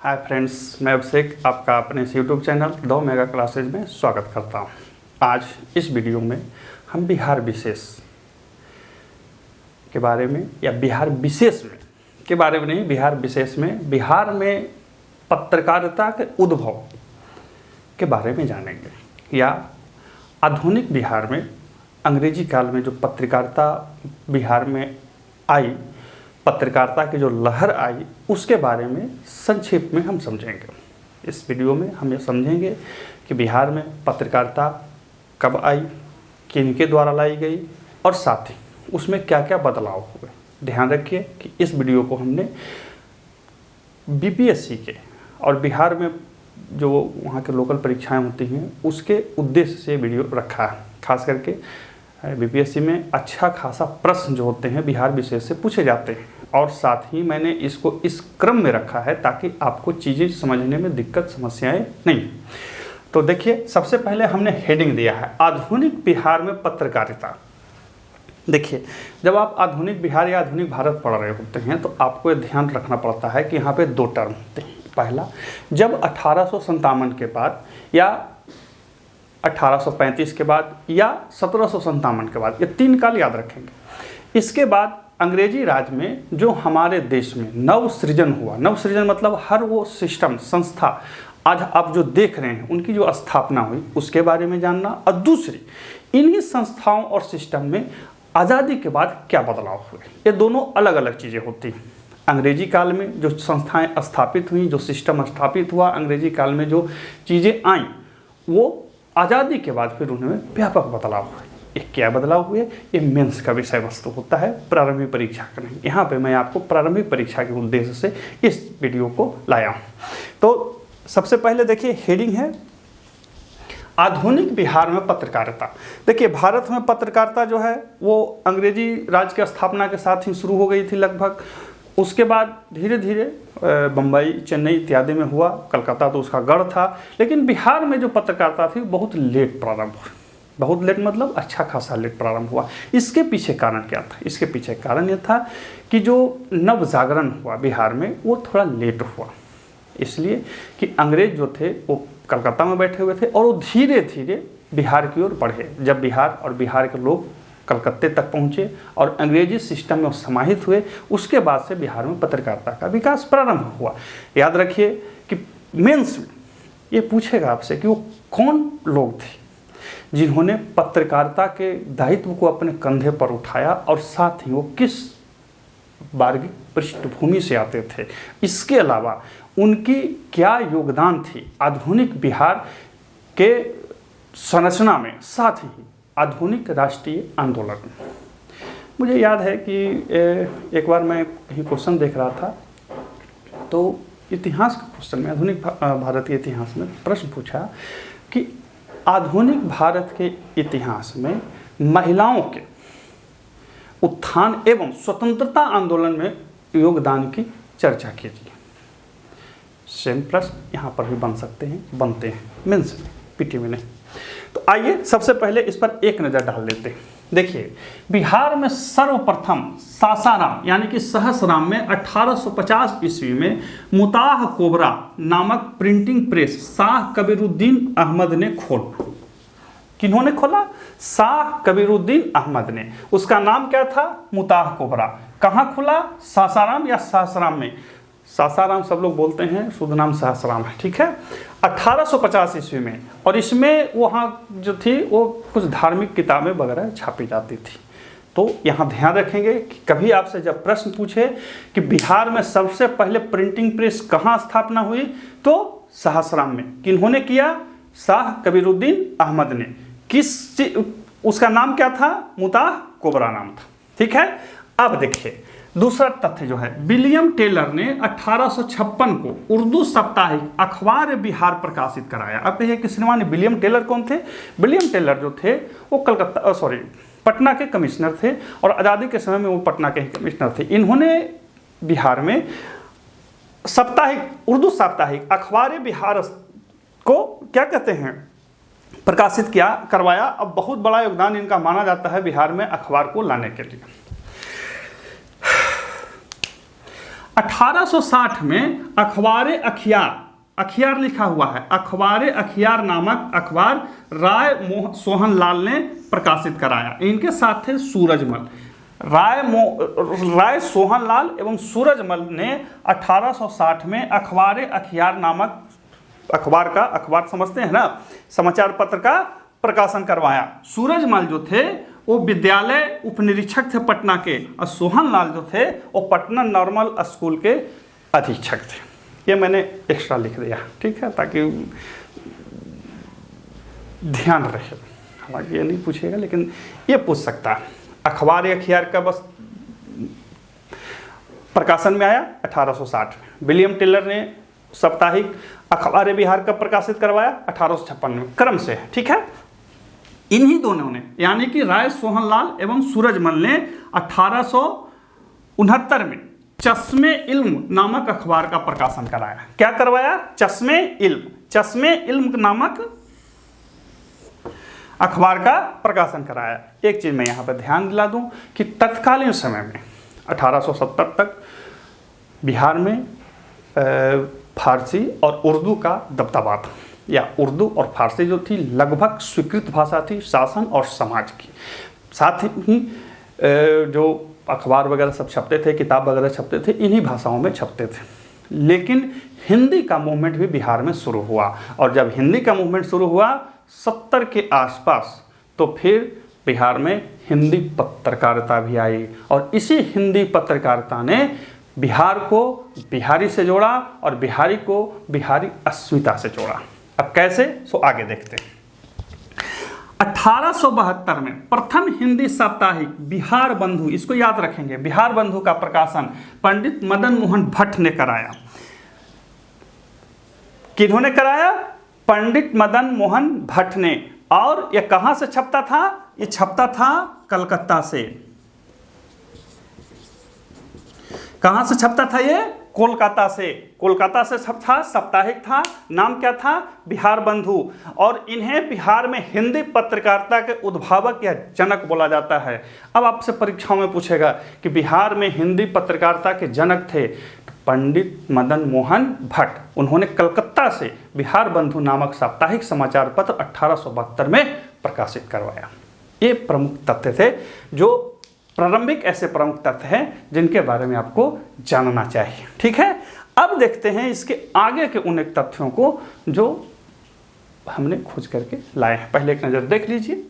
Hi friends, मैं अभिषेक आपका अपने इस यूट्यूब चैनल दो मेगा क्लासेज में स्वागत करता हूं। आज इस वीडियो में हम बिहार विशेष के बारे में या बिहार विशेष में के बारे में नहीं, बिहार विशेष में बिहार में पत्रकारिता के उद्भव के बारे में जानेंगे या आधुनिक बिहार में अंग्रेजी काल में जो पत्रकारिता बिहार में आई, पत्रकारिता की जो लहर आई, उसके बारे में संक्षेप में हम समझेंगे। इस वीडियो में हम ये समझेंगे कि बिहार में पत्रकारिता कब आई, किनके द्वारा लाई गई और साथ ही उसमें क्या क्या बदलाव हुए। ध्यान रखिए कि इस वीडियो को हमने बीपीएससी के और बिहार में जो वहाँ के लोकल परीक्षाएं होती हैं उसके उद्देश्य से वीडियो रखा है। खास करके बीपीएससी में अच्छा खासा प्रश्न जो होते हैं बिहार विशेष से पूछे जाते हैं और साथ ही मैंने इसको इस क्रम में रखा है ताकि आपको चीज़ें समझने में दिक्कत समस्याएं नहीं। तो देखिए, सबसे पहले हमने हेडिंग दिया है आधुनिक बिहार में पत्रकारिता। देखिए, जब आप आधुनिक बिहार या आधुनिक भारत पढ़ रहे होते हैं तो आपको ये ध्यान रखना पड़ता है कि यहाँ पे दो टर्म होते हैं। पहला, जब 1857 के बाद या 1835 के बाद या 1757 के बाद, ये तीन काल याद रखेंगे। इसके बाद अंग्रेजी राज में जो हमारे देश में नव सृजन हुआ, नव सृजन मतलब हर वो सिस्टम संस्था आज आप जो देख रहे हैं उनकी जो स्थापना हुई उसके बारे में जानना, और दूसरी इन्हीं संस्थाओं और सिस्टम में आज़ादी के बाद क्या बदलाव हुए। ये दोनों अलग अलग चीज़ें होती हैं। अंग्रेजी काल में जो संस्थाएं स्थापित हुई, जो सिस्टम स्थापित हुआ, अंग्रेजी काल में जो चीज़ें आईं, वो आज़ादी के बाद फिर उनमें व्यापक बदलाव हुए। ये क्या बदलाव हुए, ये मेंस का विषय वस्तु होता है, प्रारंभिक परीक्षा का नहीं। यहाँ पे मैं आपको प्रारंभिक परीक्षा के उद्देश्य से इस वीडियो को लाया हूँ। तो सबसे पहले देखिए, हेडिंग है आधुनिक बिहार में पत्रकारिता। देखिए, भारत में पत्रकारिता जो है वो अंग्रेजी राज की स्थापना के साथ ही शुरू हो गई थी लगभग। उसके बाद धीरे धीरे बम्बई, चेन्नई इत्यादि में हुआ। कलकत्ता तो उसका गढ़ था, लेकिन बिहार में जो पत्रकारिता थी बहुत लेट प्रारंभ हुई। बहुत लेट मतलब अच्छा खासा लेट प्रारंभ हुआ। इसके पीछे कारण क्या था? इसके पीछे कारण यह था कि जो नव जागरण हुआ बिहार में वो थोड़ा लेट हुआ, इसलिए कि अंग्रेज जो थे वो कलकत्ता में बैठे हुए थे और वो धीरे धीरे बिहार की ओर बढ़े। जब बिहार और बिहार के लोग कलकत्ते तक पहुँचे और अंग्रेजी सिस्टम में समाहित हुए, उसके बाद से बिहार में पत्रकारिता का विकास प्रारंभ हुआ। याद रखिए कि मेंस में ये पूछेगा आपसे कि वो कौन लोग थे जिन्होंने पत्रकारिता के दायित्व को अपने कंधे पर उठाया और साथ ही वो किस वार्गिक पृष्ठभूमि से आते थे, इसके अलावा उनकी क्या योगदान थी आधुनिक बिहार के संरचना में, साथ ही आधुनिक राष्ट्रीय आंदोलन में। मुझे याद है कि एक बार मैं कहीं क्वेश्चन देख रहा था तो इतिहास का क्वेश्चन में, आधुनिक भारत के इतिहास में प्रश्न पूछा कि आधुनिक भारत के इतिहास में महिलाओं के उत्थान एवं स्वतंत्रता आंदोलन में योगदान की चर्चा कीजिए। सेम प्रश्न यहाँ पर भी बन सकते हैं, बनते हैं मेंस में, पीटी में नहीं। तो आइए सबसे पहले इस पर एक नज़र डाल लेते हैं। देखिए, बिहार में सर्वप्रथम सासाराम यानी कि सहसराम में 1850 ईस्वी में मुताह कोबरा नामक प्रिंटिंग प्रेस शाह कबीरुद्दीन अहमद ने खोला। किन्होंने खोला? शाह कबीरुद्दीन अहमद ने। उसका नाम क्या था? मुताह कोबरा। कहाँ खुला? सासाराम या सहसराम में। सासाराम सब लोग बोलते हैं, शुद्ध नाम सहसराम है, ठीक है। 1850 ईस्वी में, और इसमें वहाँ जो थी वो कुछ धार्मिक किताबें वगैरह छापी जाती थी। तो यहाँ ध्यान रखेंगे कि कभी आपसे जब प्रश्न पूछे कि बिहार में सबसे पहले प्रिंटिंग प्रेस कहाँ स्थापना हुई, तो सहसराम में। किन्होंने किया? शाह कबीरुद्दीन अहमद ने। उसका नाम क्या था? मुताह कोबरा नाम था, ठीक है। अब देखिए दूसरा तथ्य जो है, विलियम टेलर ने 1856 को उर्दू साप्ताहिक अखबार बिहार प्रकाशित कराया। अब कहिए कि श्रीमान विलियम टेलर कौन थे? विलियम टेलर जो थे वो पटना के कमिश्नर थे और आज़ादी के समय में वो पटना के ही कमिश्नर थे। इन्होंने बिहार में साप्ताहिक, उर्दू साप्ताहिक अखबार बिहार को क्या कहते हैं, प्रकाशित करवाया। अब बहुत बड़ा योगदान इनका माना जाता है बिहार में अखबार को लाने के लिए। 1860 में अखबार अखियार, अखियार लिखा हुआ है, अखबार अखियार नामक अखबार राय सोहन लाल ने प्रकाशित कराया। इनके साथ थे सूरजमल। राय सोहन लाल एवं सूरजमल ने 1860 में अखबार अखियार नामक अखबार समझते हैं ना, समाचार पत्र का प्रकाशन करवाया। सूरजमल जो थे वो विद्यालय उपनिरीक्षक थे पटना के, और सोहन लाल जो थे वो पटना नॉर्मल स्कूल के अधीक्षक थे। ये मैंने एक्स्ट्रा लिख दिया, ठीक है, ताकि ध्यान रहे। हालांकि ये नहीं पूछेगा लेकिन ये पूछ सकता है। अखबार अखियार का बस प्रकाशन में आया 1860 में। विलियम टेलर ने साप्ताहिक अखबार बिहार का प्रकाशित करवाया 1856 में, क्रम से, ठीक है। इन्हीं दोनों ने, यानी कि राय सोहन लाल एवं सूरजमल ने 1869 में चश्मे इल्म नामक अखबार का प्रकाशन कराया। क्या करवाया? चश्मे इल्म नामक अखबार का प्रकाशन कराया। एक चीज मैं यहां पर ध्यान दिला दूं कि तत्कालीन समय में 1870 तक बिहार में फारसी और उर्दू का दबदबा था, या उर्दू और फारसी जो थी लगभग स्वीकृत भाषा थी शासन और समाज की। साथ ही जो अखबार वगैरह सब छपते थे, किताब वगैरह छपते थे, इन्हीं भाषाओं में छपते थे। लेकिन हिंदी का मूवमेंट भी बिहार में शुरू हुआ, और जब हिंदी का मूवमेंट शुरू हुआ 70 के आसपास, तो फिर बिहार में हिंदी पत्रकारिता भी आई, और इसी हिंदी पत्रकारिता ने बिहार को बिहारी से जोड़ा और बिहारी को बिहारी अस्मिता से जोड़ा। अब कैसे, सो आगे देखते हैं। 1872 में प्रथम हिंदी साप्ताहिक बिहार बंधु, इसको याद रखेंगे, बिहार बंधु का प्रकाशन पंडित मदन मोहन भट्ट ने कराया। किन्होंने कराया? पंडित मदन मोहन भट्ट ने। और यह कहां से छपता था? ये छपता था कलकत्ता से। कहां से छपता था ये? कोलकाता से। कोलकाता से था, साप्ताहिक था, नाम क्या था? बिहार बंधु। और इन्हें बिहार में हिंदी पत्रकारिता के उद्भावक या जनक बोला जाता है। अब आपसे परीक्षाओं में पूछेगा कि बिहार में हिंदी पत्रकारिता के जनक थे पंडित मदन मोहन भट्ट। उन्होंने कलकत्ता से बिहार बंधु नामक साप्ताहिक समाचार पत्र 1872 में प्रकाशित करवाया। ये प्रमुख तथ्य थे, जो प्रारंभिक ऐसे प्रमुख तथ्य हैं जिनके बारे में आपको जानना चाहिए, ठीक है। अब देखते हैं इसके आगे के उन एक तथ्यों को जो हमने खोज करके लाए हैं। पहले एक नज़र देख लीजिए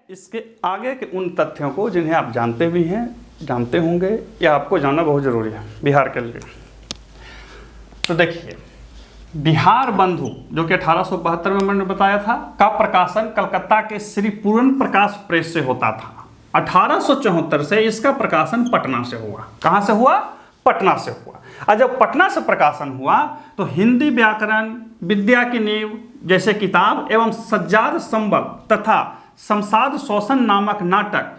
इसके आगे के उन तथ्यों को जिन्हें आप जानते भी हैं, जानते होंगे, या आपको जानना बहुत ज़रूरी है बिहार के लिए। तो देखिए, बिहार बंधु जो कि 1872 में मैंने बताया था, का प्रकाशन कलकत्ता के श्री पूर्ण प्रकाश प्रेस से होता था। 1874 से इसका प्रकाशन पटना से हुआ। कहाँ से हुआ? पटना से हुआ। और जब पटना से प्रकाशन हुआ तो हिंदी व्याकरण, विद्या की नींव जैसे किताब एवं सज्जाद संबल तथा शमशाद शोषण नामक नाटक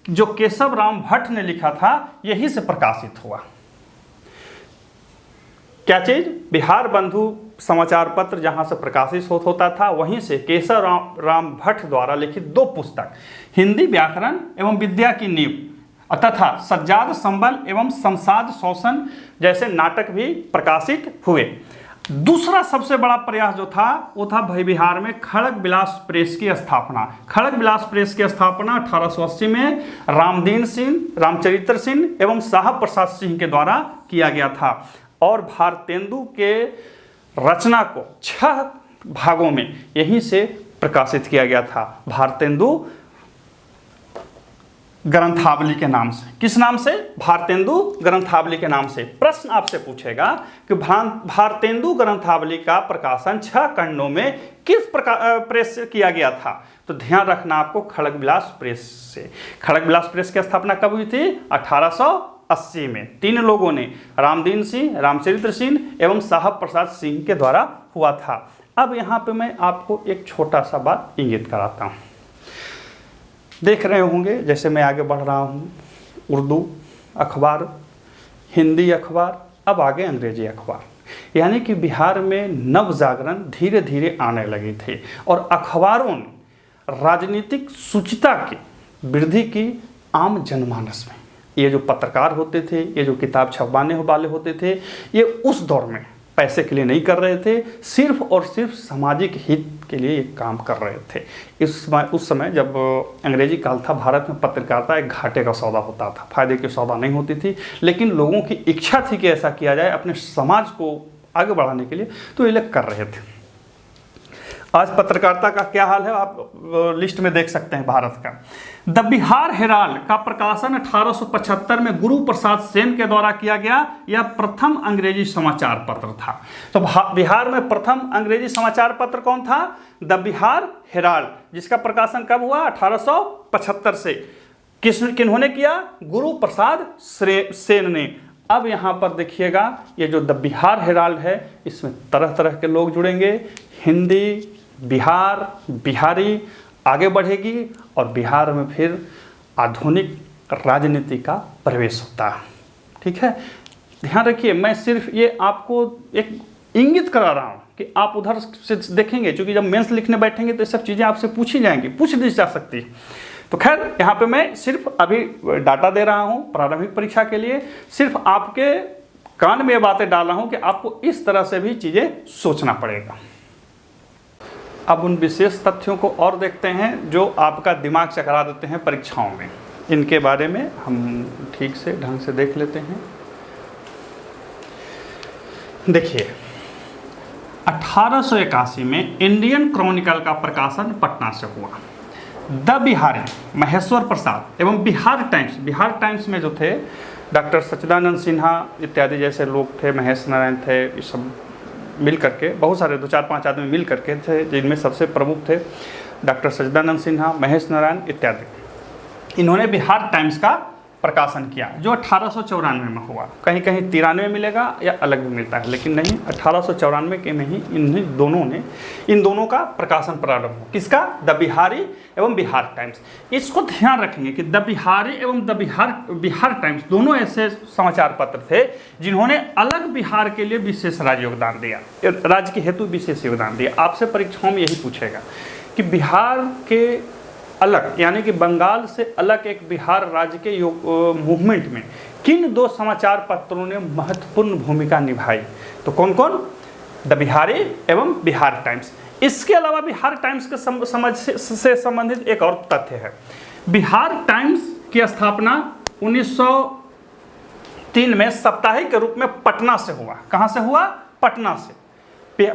जो केशव राम भट्ट ने लिखा था, यही से प्रकाशित हुआ। क्या चीज? बिहार बंधु समाचार पत्र जहां से प्रकाशित होता था, वहीं से केशव राम भट्ट द्वारा लिखित 2 पुस्तक हिंदी व्याकरण एवं विद्या की नींव तथा सज्जाद संबल एवं शमशाद शोषण जैसे नाटक भी प्रकाशित हुए। दूसरा सबसे बड़ा प्रयास जो था वो था बिहार में खड़ग विलास प्रेस की स्थापना। खड़ग विलास प्रेस की स्थापना 1880 में रामदीन सिंह, रामचरित्र सिंह एवं साहब प्रसाद सिंह के द्वारा किया गया था, और भारतेंदु के रचना को 6 भागों में यहीं से प्रकाशित किया गया था, भारतेंदु ग्रंथावली के नाम से। किस नाम से? भारतेंदु ग्रंथावली के नाम से। प्रश्न आपसे पूछेगा कि भारतेंदु ग्रंथावली का प्रकाशन 6 खंडों में किस प्रेस से किया गया था? तो ध्यान रखना आपको, खड़ग विलास प्रेस से। खड़ग विलास प्रेस की स्थापना कब हुई थी? 1880 में। 3 लोगों ने, रामदीन सिंह, रामचरित्र सिंह एवं साहब प्रसाद सिंह के द्वारा हुआ था। अब यहाँ पे मैं आपको एक छोटा सा बात इंगित कराता हूँ। देख रहे होंगे जैसे मैं आगे बढ़ रहा हूँ, उर्दू अखबार, हिंदी अखबार, अब आगे अंग्रेजी अखबार, यानी कि बिहार में नव जागरण धीरे धीरे आने लगी थी, और अखबारों ने राजनीतिक शुचिता की वृद्धि की आम जनमानस में। ये जो पत्रकार होते थे, ये जो किताब छपवाने वाले होते थे, ये उस दौर में पैसे के लिए नहीं कर रहे थे, सिर्फ और सिर्फ सामाजिक हित के लिए ये काम कर रहे थे। उस समय जब अंग्रेजी काल था, भारत में पत्रकारिता एक घाटे का सौदा होता था, फायदे की सौदा नहीं होती थी, लेकिन लोगों की इच्छा थी कि ऐसा किया जाए अपने समाज को आगे बढ़ाने के लिए, तो ये लोग कर रहे थे। आज पत्रकारिता का क्या हाल है आप लिस्ट में देख सकते हैं भारत का। द बिहार हेराल्ड का प्रकाशन 1875 में गुरु प्रसाद सेन के द्वारा किया गया। यह प्रथम अंग्रेजी समाचार पत्र था। तो बिहार में प्रथम अंग्रेजी समाचार पत्र कौन था? द बिहार हेराल्ड, जिसका प्रकाशन कब हुआ? 1875 से। किन्होंने किया? गुरु प्रसाद सेन ने। अब यहाँ पर देखिएगा, ये जो द बिहार हेराल्ड है, इसमें तरह तरह के लोग जुड़ेंगे। हिंदी, बिहार, बिहारी आगे बढ़ेगी और बिहार में फिर आधुनिक राजनीति का प्रवेश होता है। ठीक है, ध्यान रखिए, मैं सिर्फ ये आपको एक इंगित करा रहा हूँ कि आप उधर से देखेंगे, क्योंकि जब मेंस लिखने बैठेंगे तो ये सब चीज़ें आपसे पूछी जाएंगी, पूछ दी जा सकती है। तो खैर, यहाँ पे मैं सिर्फ अभी डाटा दे रहा हूँ प्रारंभिक परीक्षा के लिए, सिर्फ आपके कान में ये बातें डाल रहा हूँ कि आपको इस तरह से भी चीज़ें सोचना पड़ेगा। अब उन विशेष तथ्यों को और देखते हैं जो आपका दिमाग चकरा देते हैं परीक्षाओं में। इनके बारे में हम ठीक से ढंग से देख लेते हैं। देखिए, 1881 में इंडियन क्रॉनिकल का प्रकाशन पटना से हुआ। द बिहारी, महेश्वर प्रसाद एवं बिहार टाइम्स में जो थे डॉक्टर सच्चिदानंद सिन्हा इत्यादि जैसे लोग थे, महेश नारायण थे, ये सब मिल करके, बहुत सारे 2-4-5 आदमी मिल करके थे, जिनमें सबसे प्रमुख थे डॉक्टर सच्चिदानंद सिन्हा, महेश नारायण इत्यादि। इन्होंने बिहार टाइम्स का प्रकाशन किया, जो 1894 में हुआ। कहीं कहीं 93 मिलेगा या अलग भी मिलता है, लेकिन नहीं, 1894 के में ही इन दोनों का प्रकाशन प्रारंभ हुआ। किसका? द बिहारी एवं बिहार टाइम्स। इसको ध्यान रखेंगे कि द बिहारी एवं द बिहार टाइम्स दोनों ऐसे समाचार पत्र थे जिन्होंने अलग बिहार के लिए विशेष योगदान दिया, राज्य के हेतु विशेष योगदान दिया। आपसे परीक्षाओं में यही पूछेगा कि बिहार के अलग, यानी कि बंगाल से अलग एक बिहार राज्य के मूवमेंट में किन दो समाचार पत्रों ने महत्वपूर्ण भूमिका निभाई? तो कौन कौन? द बिहारी एवं बिहार टाइम्स। इसके अलावा बिहार टाइम्स के से संबंधित एक और तथ्य है। बिहार टाइम्स की स्थापना 1903 में साप्ताहिक के रूप में पटना से हुआ। कहाँ से हुआ? पटना से।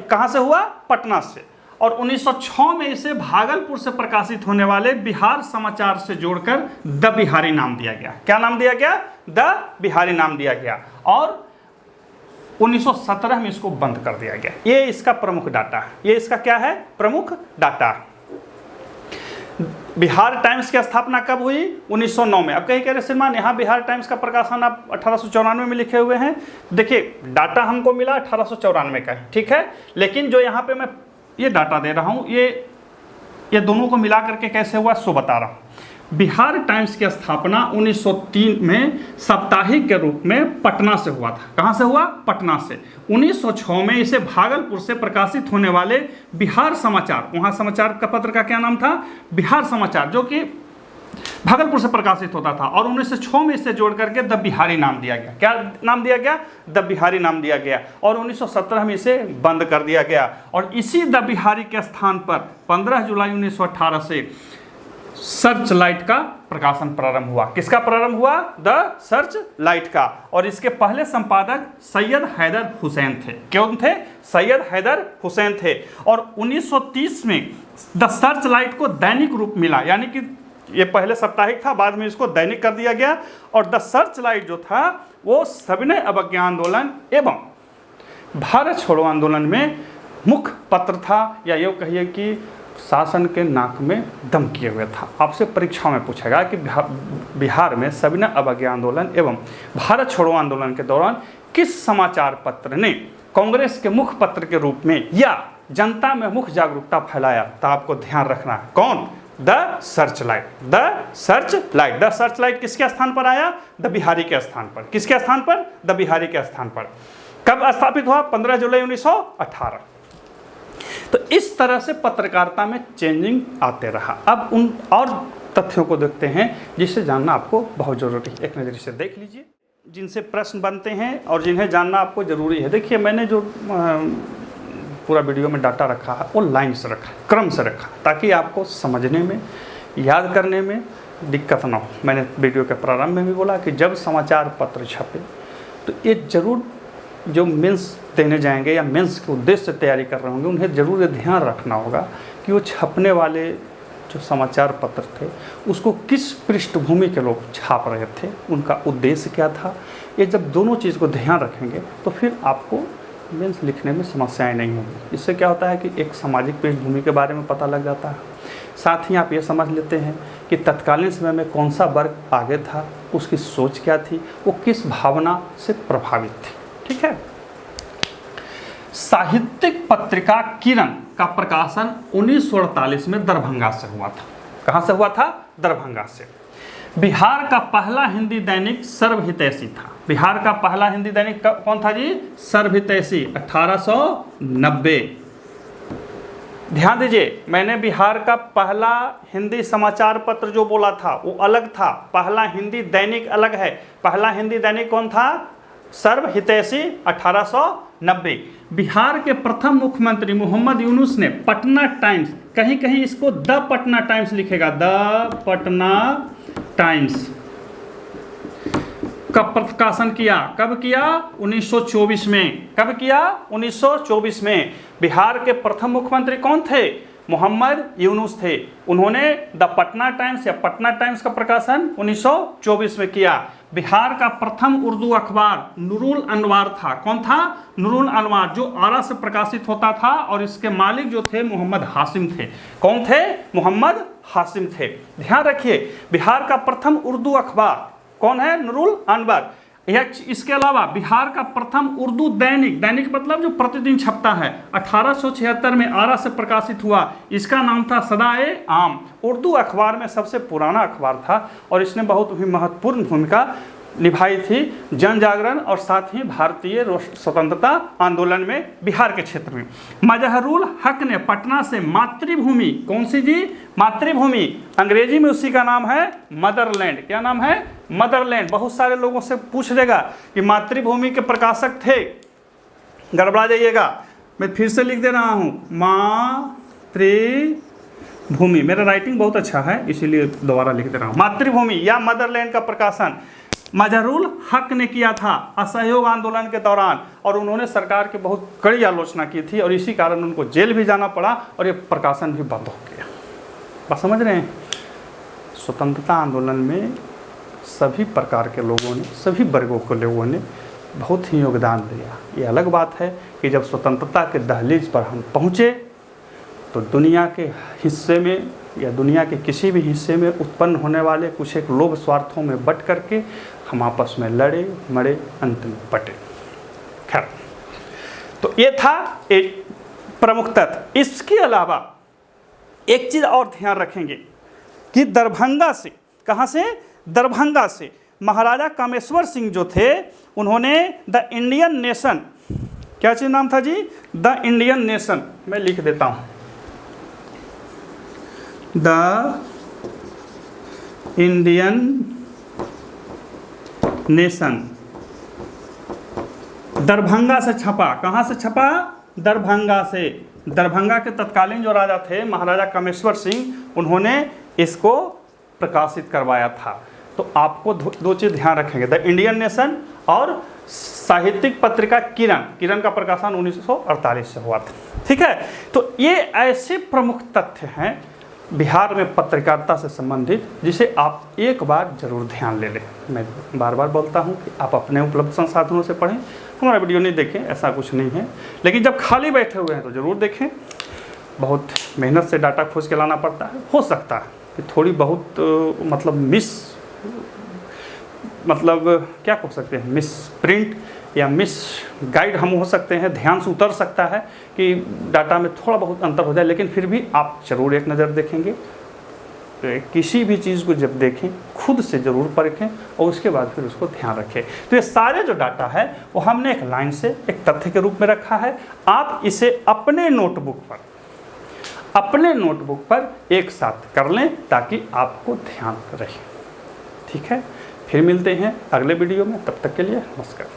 कहाँ से हुआ? पटना से। और 1906 में इसे भागलपुर से प्रकाशित होने वाले बिहार समाचार से जोड़कर द बिहारी नाम दिया गया। क्या नाम दिया गया? द बिहारी नाम दिया गया। और 1917 में इसको बंद कर दिया गया। ये इसका प्रमुख डाटा है। ये इसका क्या है? प्रमुख डाटा। बिहार टाइम्स की स्थापना कब हुई? 1909 में। अब कहीं कह रहे श्रीमान, यहाँ बिहार टाइम्स का प्रकाशन आप 1894 में लिखे हुए हैं। देखिए, डाटा हमको मिला 1894 का, ठीक है, लेकिन जो यहाँ पे मैं ये डाटा दे रहा हूँ, ये दोनों को मिला करके कैसे हुआ सो बता रहा हूँ। बिहार टाइम्स की स्थापना 1903 में साप्ताहिक के रूप में पटना से हुआ था। कहाँ से हुआ? पटना से। 1906 में इसे भागलपुर से प्रकाशित होने वाले बिहार समाचार, वहाँ समाचार का पत्र का क्या नाम था? बिहार समाचार, जो कि भागलपुर से प्रकाशित होता था। और 1906 में इसे जोड़ करके द बिहारी नाम दिया गया। क्या नाम दिया गया? द बिहारी नाम दिया गया। और 1917 में इसे बंद कर दिया गया। और इसी द बिहारी के स्थान पर 15 जुलाई 1918 से सर्च लाइट का प्रकाशन प्रारंभ हुआ। किसका प्रारंभ हुआ? द सर्च लाइट का। और इसके पहले संपादक सैयद हैदर हुसैन थे। कौन थे? सैयद हैदर हुसैन थे। और 1930 में द सर्च लाइट को दैनिक रूप मिला, यानी कि ये पहले साप्ताहिक था, बाद में इसको दैनिक कर दिया गया। और द सर्च लाइट जो था वो सविनय अवज्ञा आंदोलन एवं भारत छोड़ो आंदोलन में मुख्य पत्र था, या ये कहिए कि शासन के नाक में दम किए हुए था। आपसे परीक्षा में पूछेगा कि बिहार में सविनय अवज्ञा आंदोलन एवं भारत छोड़ो आंदोलन के दौरान किस समाचार पत्र ने कांग्रेस के मुख्य पत्र के रूप में या जनता में मुख्य जागरूकता फैलाया? तो आपको ध्यान रखना है, कौन? The search light. The search light. The search light किसके स्थान पर आया? द बिहारी के स्थान पर। किसके स्थान पर? द बिहारी के स्थान पर। कब स्थापित हुआ? 15 जुलाई 1918। तो इस तरह से पत्रकारिता में चेंजिंग आते रहा। अब उन और तथ्यों को देखते हैं जिसे जानना आपको बहुत ज़रूरी है। एक नज़र से देख लीजिए जिनसे प्रश्न बनते हैं और जिन्हें जानना आपको ज़रूरी है। देखिए मैंने जो पूरा वीडियो में डाटा रखा है वो लाइन से रखा, क्रम से रखा, ताकि आपको समझने में, याद करने में दिक्कत ना हो। मैंने वीडियो के प्रारंभ में भी बोला कि जब समाचार पत्र छपे तो ये जरूर जो मेंस देने जाएंगे या मेंस के उद्देश्य से तैयारी कर रहे होंगे उन्हें ज़रूर ध्यान रखना होगा कि वो छपने वाले जो समाचार पत्र थे उसको किस पृष्ठभूमि के लोग छाप रहे थे, उनका उद्देश्य क्या था। ये जब दोनों चीज़ को ध्यान रखेंगे तो फिर आपको मेंस लिखने में समस्याएं नहीं होंगी। इससे क्या होता है कि एक सामाजिक पृष्ठभूमि के बारे में पता लग जाता है, साथ ही आप ये समझ लेते हैं कि तत्कालीन समय में कौन सा वर्ग आगे था, उसकी सोच क्या थी, वो किस भावना से प्रभावित थी। ठीक है। साहित्यिक पत्रिका किरण का प्रकाशन 1948 में दरभंगा से हुआ था। कहाँ से हुआ था? दरभंगा से। बिहार का पहला हिंदी दैनिक सर्वहितैषी था। बिहार का पहला हिंदी दैनिक कौन था जी? सर्वहितैषी, 1890। ध्यान दीजिए, मैंने बिहार का पहला हिंदी समाचार पत्र जो बोला था वो अलग था, पहला हिंदी दैनिक अलग है। पहला हिंदी दैनिक कौन था? सर्वहितैषी, 1890। बिहार के प्रथम मुख्यमंत्री मोहम्मद यूनुस ने पटना टाइम्स, कहीं कहीं इसको द पटना टाइम्स लिखेगा, द पटना टाइम्स का प्रकाशन किया। कब किया? 1924 में। कब किया? 1924 में। बिहार के प्रथम मुख्यमंत्री कौन थे? मोहम्मद यूनुस थे। उन्होंने द पटना टाइम्स या पटना टाइम्स का प्रकाशन 1924 में किया। बिहार का प्रथम उर्दू अखबार नूरुल अनवार था। कौन था? नूरुल अनवार, जो आरा से प्रकाशित होता था और इसके मालिक जो थे मोहम्मद हाशिम थे। कौन थे? मोहम्मद हाशिम थे। ध्यान रखिए, बिहार का प्रथम उर्दू अखबार कौन है? नूरुल अनवर। इसके अलावा बिहार का प्रथम उर्दू दैनिक, दैनिक मतलब जो प्रतिदिन छपता है, 1876 में आरा से प्रकाशित हुआ। इसका नाम था सदाए आम। उर्दू अखबार में सबसे पुराना अखबार था और इसने बहुत ही महत्वपूर्ण भूमिका निभाई थी जन जागरण और साथ ही भारतीय स्वतंत्रता आंदोलन में बिहार के क्षेत्र में। मजहरुल हक ने पटना से मातृभूमि, कौन सी जी? मातृभूमि, अंग्रेजी में उसी का नाम है मदरलैंड। क्या नाम है? मदरलैंड। बहुत सारे लोगों से पूछ लेगा कि मातृभूमि के प्रकाशक थे, गड़बड़ा जाइएगा, मैं फिर से लिख दे रहा हूँ, मातृभूमि। मेरा राइटिंग बहुत अच्छा है इसीलिए दोबारा लिख दे रहा हूँ। मातृभूमि या मदरलैंड का प्रकाशन मजहरुल हक ने किया था असहयोग आंदोलन के दौरान, और उन्होंने सरकार की बहुत कड़ी आलोचना की थी और इसी कारण उनको जेल भी जाना पड़ा और ये प्रकाशन भी बंद हो गया। बात समझ रहे हैं? स्वतंत्रता आंदोलन में सभी प्रकार के लोगों ने, सभी वर्गों के लोगों ने बहुत ही योगदान दिया। ये अलग बात है कि जब स्वतंत्रता के दहलीज पर हम पहुँचे तो दुनिया के हिस्से में या दुनिया के किसी भी हिस्से में उत्पन्न होने वाले कुछ एक लोभ स्वार्थों में बट करके हम आपस में लड़े, मरे, अंत में बटे। खैर, तो ये था एक प्रमुख तथ्य। इसके अलावा एक चीज़ और ध्यान रखेंगे कि दरभंगा से, कहाँ से? दरभंगा से महाराजा कामेश्वर सिंह जो थे उन्होंने द इंडियन नेशन, क्या चीज़ नाम था जी? The Indian nation. मैं लिख देता हूँ, द इंडियन नेशन दरभंगा से छपा। कहाँ से छपा? दरभंगा से। दरभंगा के तत्कालीन जो राजा थे महाराजा कामेश्वर सिंह, उन्होंने इसको प्रकाशित करवाया था। तो आपको दो चीज़ ध्यान रखेंगे, द इंडियन नेशन और साहित्यिक पत्रिका किरण। किरण का प्रकाशन 1948 से हुआ था। ठीक है, तो ये ऐसे प्रमुख तथ्य हैं बिहार में पत्रकारिता से संबंधित जिसे आप एक बार जरूर ध्यान ले लें। मैं बार बार बोलता हूँ कि आप अपने उपलब्ध संसाधनों से पढ़ें, हमारा वीडियो नहीं देखें, ऐसा कुछ नहीं है, लेकिन जब खाली बैठे हुए हैं तो ज़रूर देखें। बहुत मेहनत से डाटा खोज के लाना पड़ता है, हो सकता है कि थोड़ी बहुत क्या कह सकते हैं, मिस प्रिंट या मिस गाइड हम हो सकते हैं, ध्यान से उतर सकता है कि डाटा में थोड़ा बहुत अंतर हो जाए, लेकिन फिर भी आप ज़रूर एक नज़र देखेंगे। किसी भी चीज़ को जब देखें खुद से ज़रूर परखें और उसके बाद फिर उसको ध्यान रखें। तो ये सारे जो डाटा है वो हमने एक लाइन से एक तथ्य के रूप में रखा है। आप इसे अपने नोटबुक पर, अपने नोटबुक पर एक साथ कर लें ताकि आपको ध्यान रहे। ठीक है, फिर मिलते हैं अगले वीडियो में, तब तक के लिए नमस्कार।